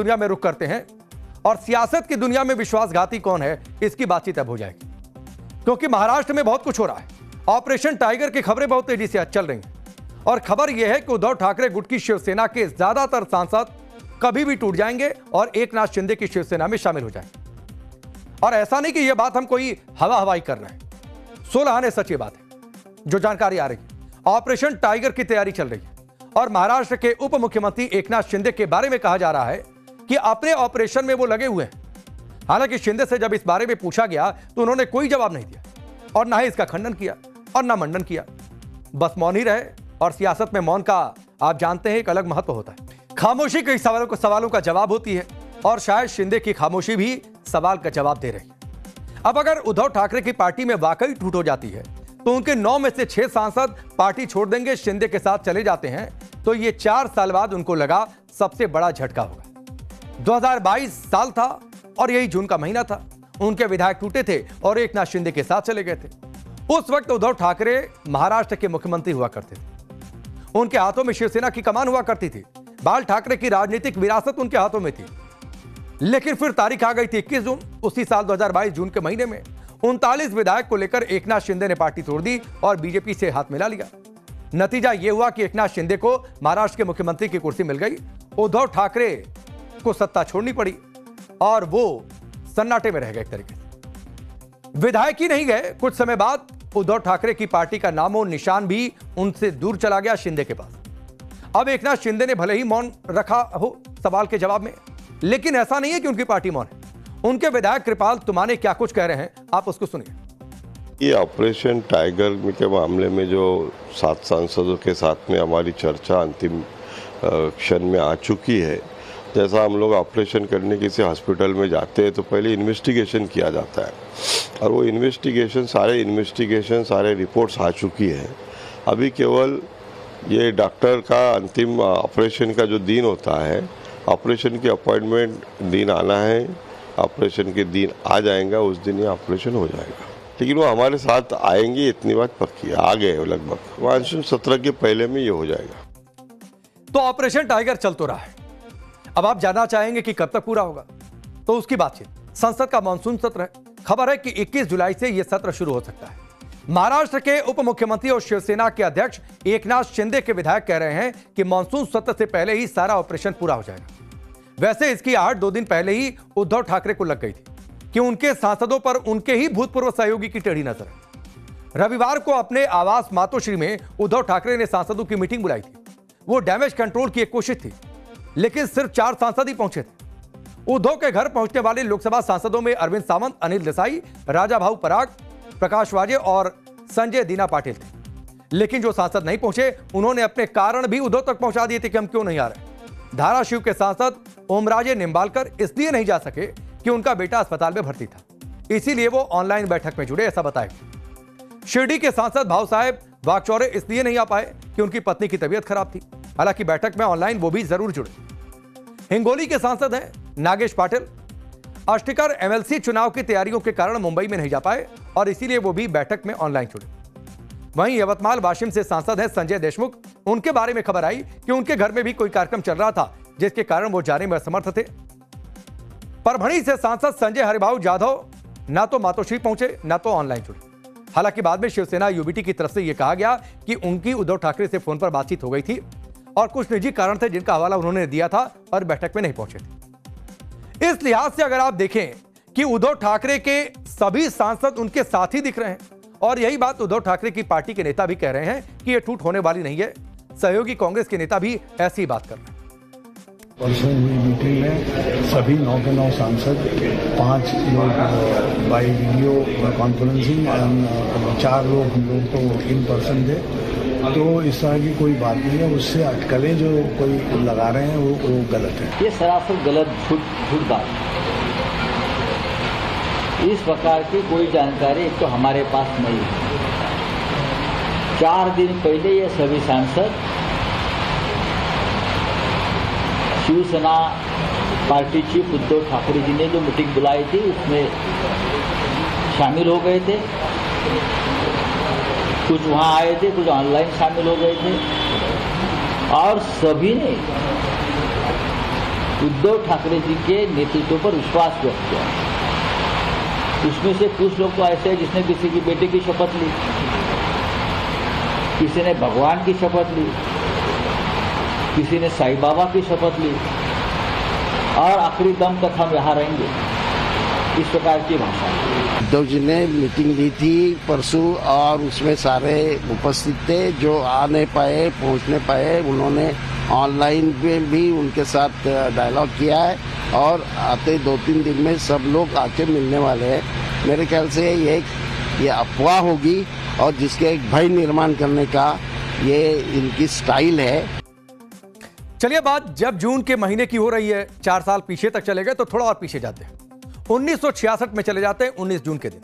दुनिया में रुख करते हैं और सियासत की दुनिया में विश्वासघाती कौन है, इसकी बातचीत अब हो जाएगी। क्योंकि महाराष्ट्र में बहुत कुछ हो रहा है। ऑपरेशन टाइगर की खबरें बहुत तेजी से चल रही हैं और खबर यह है कि उद्धव ठाकरे गुट की शिवसेना के ज्यादातर सांसद कभी भी टूट जाएंगे और एकनाथ शिंदे की शिवसेना में शामिल हो जाएंगे। और ऐसा नहीं कि यह बात हम कोई हवाई कर रहे हैं, 16 आने सच ये बात है जो जानकारी आ रही है। ऑपरेशन टाइगर की तैयारी चल रही है और महाराष्ट्र के उप मुख्यमंत्री एकनाथ शिंदे के बारे में कहा जा रहा है कि अपने ऑपरेशन में वो लगे हुए हैं। हालांकि शिंदे से जब इस बारे में पूछा गया तो उन्होंने कोई जवाब नहीं दिया और ना ही इसका खंडन किया और ना मंडन किया, बस मौन ही रहे। और सियासत में मौन का आप जानते हैं एक अलग महत्व होता है। खामोशी कई सवालों का जवाब होती है और शायद शिंदे की खामोशी भी सवाल का जवाब दे रही है। अब अगर उद्धव ठाकरे की पार्टी में वाकई टूट हो जाती है तो उनके 9 में से 6 सांसद पार्टी छोड़ देंगे, शिंदे के साथ चले जाते हैं, तो ये 4 साल बाद उनको लगा सबसे बड़ा झटका होगा। 2022 साल था और यही जून का महीना था। उनके विधायक टूटे थे और एकनाथ शिंदे के साथ चले गए थे। उस वक्त उद्धव ठाकरे महाराष्ट्र के मुख्यमंत्री हुआ करते थे। उनके हाथों में शिवसेना की कमान हुआ करती थी। बाल ठाकरे की राजनीतिक विरासत उनके हाथों में थी। लेकिन फिर तारीख आ गई थी 21 जून। उसी साल 2022 जून के महीने में 39 विधायक को लेकर एकनाथ शिंदे ने पार्टी तोड़ दी और बीजेपी से हाथ मिला लिया। नतीजा यह हुआ कि एकनाथ शिंदे को महाराष्ट्र के मुख्यमंत्री की कुर्सी मिल गई। उद्धव ठाकरे को सत्ता छोड़नी पड़ी और वो सन्नाटे में रह गए। एक तरीके से विधायक ही नहीं गए, कुछ समय बाद उद्धव ठाकरे की पार्टी का नामो निशान भी उनसे दूर चला गया शिंदे के पास। अब एकनाथ शिंदे ने भले ही मौन रखा हो सवाल के जवाब में, लेकिन ऐसा नहीं है कि उनकी पार्टी मौन है। उनके विधायक कृपाल तुमाने क्या कुछ कह रहे हैं, आप उसको सुनिए। ये ऑपरेशन टाइगर के मामले में जो 7 सांसदों के साथ में हमारी चर्चा अंतिम क्षण में आ चुकी है। जैसा हम लोग ऑपरेशन करने किसी हॉस्पिटल में जाते हैं तो पहले इन्वेस्टिगेशन किया जाता है और वो इन्वेस्टिगेशन सारे रिपोर्ट्स आ चुकी है। अभी केवल ये डॉक्टर का अंतिम ऑपरेशन का जो दिन होता है, ऑपरेशन की अपॉइंटमेंट दिन आना है, ऑपरेशन के दिन आ जाएगा, उस दिन ये ऑपरेशन हो जाएगा। लेकिन वो हमारे साथ आएंगे, इतनी बात पक्की है। आ गए लगभग मानसून सत्र के पहले में ये हो जाएगा। तो ऑपरेशन टाइगर चल तो रहा है। अब आप जानना चाहेंगे कि कब तक पूरा होगा, तो उसकी बातचीत। संसद का मानसून सत्र है। खबर है कि 21 जुलाई से यह सत्र शुरू हो सकता है। महाराष्ट्र के उप मुख्यमंत्री और शिवसेना के अध्यक्ष एकनाथ शिंदे के विधायक कह रहे हैं कि मानसून सत्र से पहले ही सारा ऑपरेशन पूरा हो जाएगा। वैसे इसकी आहट 2 दिन पहले ही उद्धव ठाकरे को लग गई थी कि उनके सांसदों पर उनके ही भूतपूर्व सहयोगी की टेढ़ी नजर है। रविवार को अपने आवास मातोश्री में उद्धव ठाकरे ने सांसदों की मीटिंग बुलाई थी। वो डैमेज कंट्रोल की एक कोशिश थी, लेकिन सिर्फ 4 सांसद ही पहुंचे थे। उद्धव के घर पहुंचने वाले लोकसभा सांसदों में अरविंद सावंत, अनिल देसाई, राजा भाऊ पराग, प्रकाश वाजे और संजय दीना पाटिल थे। लेकिन जो सांसद नहीं पहुंचे, उन्होंने अपने कारण भी उद्धव तक पहुंचा दिए थे कि हम क्यों नहीं आ रहे। धाराशिव के सांसद ओमराजे निम्बालकर इसलिए नहीं जा सके कि उनका बेटा अस्पताल में भर्ती था, इसीलिए वो ऑनलाइन बैठक में जुड़े, ऐसा बताया। शिरडी के सांसद भाव साहेब वाकचौरे इसलिए नहीं आ पाए कि उनकी पत्नी की तबीयत खराब थी। हालांकि बैठक में ऑनलाइन वो भी जरूर जुड़े। हिंगोली के सांसद हैं नागेश पाटिल। अष्टकर एमएलसी चुनाव की तैयारियों के कारण मुंबई में नहीं जा पाए और इसीलिए वो भी बैठक में ऑनलाइन जुड़े। वहीं यवतमाल वाशिम से सांसद हैं संजय देशमुख। उनके बारे में खबर आई कि उनके घर में भी कोई कार्यक्रम चल रहा था, जिसके कारण वो जाने में असमर्थ थे। परभणी से सांसद संजय हरिभाऊ जाधव ना तो मातोश्री पहुंचे, ना तो ऑनलाइन जुड़े। हालांकि बाद में शिवसेना यूबीटी की तरफ से यह कहा गया कि उनकी उद्धव ठाकरे से फोन पर बातचीत हो गई थी और कुछ निजी कारण थे जिनका हवाला उन्होंने दिया था और बैठक में नहीं पहुंचे थे। इस लिहाज से अगर आप देखें कि उद्धव ठाकरे के सभी सांसद उनके साथ ही दिख रहे हैं और यही बात उद्धव ठाकरे की पार्टी के नेता भी कह रहे हैं कि यह टूट होने वाली नहीं है। सहयोगी कांग्रेस के नेता भी ऐसी बात कर रहे हैं। परसों हुई मीटिंग में सभी 9 के 9 सांसद, 5 लोग बाई वीडियो कॉन्फ्रेंसिंग और 4 लोग हम लोग तो इन पर्सन थे। तो इस तरह की कोई बात नहीं है। उससे अटकलें जो कोई लगा रहे हैं वो गलत है। ये सरासर गलत झूठ बात है। इस प्रकार की कोई जानकारी एक तो हमारे पास नहीं है। 4 दिन पहले ये सभी सांसद शिवसेना पार्टी चीफ उद्धव ठाकरे जी ने जो मीटिंग बुलाई थी उसमें शामिल हो गए थे। कुछ वहाँ आए थे, कुछ ऑनलाइन शामिल हो गए थे और सभी ने उद्धव ठाकरे जी के नेतृत्व पर विश्वास व्यक्त किया। उसमें से कुछ लोग तो ऐसे हैं जिसने किसी की बेटे की शपथ ली, किसी ने भगवान की शपथ ली, किसी ने साईं बाबा की शपथ ली, और आखिरी दम तक हम यहाँ रहेंगे, इस प्रकार की भाषा। उद्धव जी ने मीटिंग ली थी परसों और उसमें सारे उपस्थित थे। जो आ नहीं पाए, पहुंच नहीं पाए, उन्होंने ऑनलाइन पे भी उनके साथ डायलॉग किया है और आते 2-3 दिन में सब लोग आके मिलने वाले हैं। मेरे ख्याल से ये अफवाह होगी और जिसके एक भय निर्माण करने का ये इनकी स्टाइल है। चलिए, बात जब जून के महीने की हो रही है, 4 साल पीछे तक चले गए तो थोड़ा और पीछे जाते हैं। 1966 में चले जाते हैं, 19 जून के दिन,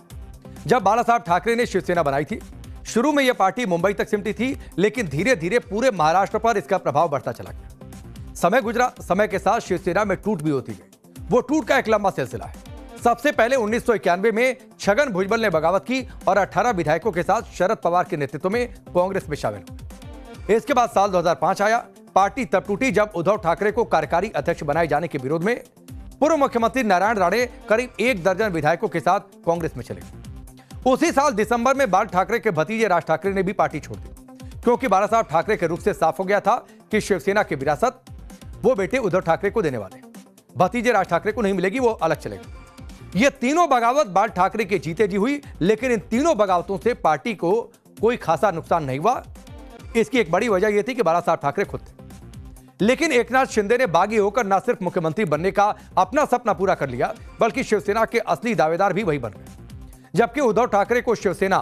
जब बाला साहब ठाकरे ने शिवसेना बनाई थी। शुरू में यह पार्टी मुंबई तक सिमटी थी, लेकिन धीरे धीरे पूरे महाराष्ट्र पर इसका प्रभाव बढ़ता चला गया। समय गुजरा, समय के साथ शिवसेना में टूट भी होती गई। वो टूट का एक लंबा सिलसिला है। सबसे पहले 1991 में छगन भुजबल ने बगावत की और 18 विधायकों के साथ शरद पवार के नेतृत्व में कांग्रेस में शामिल हुए। इसके बाद साल 2005 आया। पार्टी तब टूटी जब उद्धव ठाकरे को कार्यकारी अध्यक्ष बनाए जाने के विरोध में पूर्व मुख्यमंत्री नारायण राणे करीब 1 दर्जन विधायकों के साथ कांग्रेस में चले गए। उसी साल दिसंबर में बाल ठाकरे के भतीजे राज ठाकरे ने भी पार्टी छोड़ दी, क्योंकि बाला साहब ठाकरे के रूप से साफ हो गया था कि शिवसेना की विरासत वो बेटे उद्धव ठाकरे को देने वाले, भतीजे राज ठाकरे को नहीं मिलेगी, वो अलग चलेगा। ये तीनों बगावत बाल ठाकरे के जीते जी हुई, लेकिन इन तीनों बगावतों से पार्टी को कोई खासा नुकसान नहीं हुआ। इसकी एक बड़ी वजह यह थी कि बाला साहब ठाकरे खुद थे। लेकिन एकनाथ शिंदे ने बागी होकर न सिर्फ मुख्यमंत्री बनने का अपना सपना पूरा कर लिया, बल्कि शिवसेना के असली दावेदार भी वही बन गए। जबकि उद्धव ठाकरे को शिवसेना,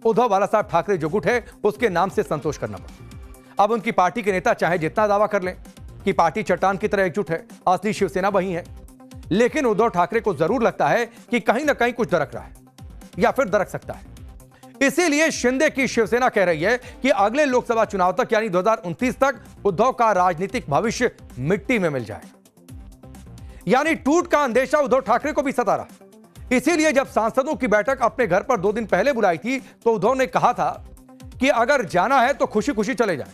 उद्धव बाला साहब ठाकरे जो गुट है, उसके नाम से संतोष करना पड़ा। अब उनकी पार्टी के नेता चाहे जितना दावा कर लें कि पार्टी चट्टान की तरह एकजुट है, असली शिवसेना वही है, लेकिन उद्धव ठाकरे को जरूर लगता है कि कहीं ना कहीं कुछ दरक रहा है या फिर दरक सकता है। इसीलिए शिंदे की शिवसेना कह रही है कि अगले लोकसभा चुनाव तक, यानी 2029 तक, उद्धव का राजनीतिक भविष्य मिट्टी में मिल जाएगा। यानी टूट का अंदेशा उद्धव ठाकरे को भी सता रहा। इसीलिए जब सांसदों की बैठक अपने घर पर 2 दिन पहले बुलाई थी, तो उद्धव ने कहा था कि अगर जाना है तो खुशी खुशी चले जाएं।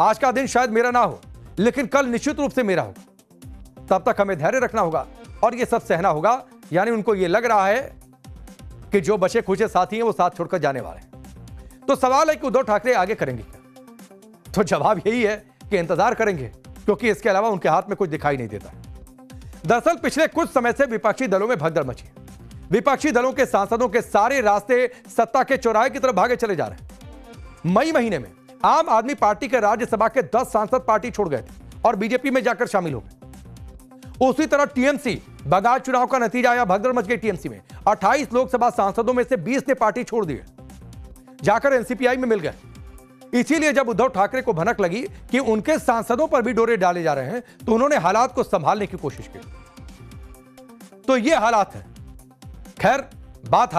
आज का दिन शायद मेरा ना हो, लेकिन कल निश्चित रूप से मेरा होगा। तब तक हमें धैर्य रखना होगा और यह सब सहना होगा। यानी उनको यह लग रहा है कि जो बचे खुचे साथी हैं वो साथ छोड़कर जाने वाले हैं। तो सवाल है कि उद्धव ठाकरे आगे करेंगे क्या? तो जवाब यही है कि इंतजार करेंगे, क्योंकि इसके अलावा उनके हाथ में कुछ दिखाई नहीं देता है। दरअसल पिछले कुछ समय से विपक्षी दलों में भगदड़ मची है। विपक्षी दलों के सांसदों के सारे रास्ते सत्ता के चौराहे की तरफ भागे चले जा रहे हैं। मई महीने में आम आदमी पार्टी के राज्यसभा के 10 सांसद पार्टी छोड़ गए थे और बीजेपी में जाकर शामिल हो गए। उसी तरह टीएमसी, बगावत चुनाव का नतीजा आया, भगदड़ मच गई टीएमसी में। 28 लोकसभा सांसदों में से 20 ने पार्टी छोड़ दी, जाकर एनसीपीआई में मिल गए। इसीलिए जब उद्धव ठाकरे को भनक लगी कि उनके सांसदों पर भी डोरे डाले जा रहे हैं, तो उन्होंने हालात को संभालने की कोशिश की। तो ये हालात है। खैर, बात हालात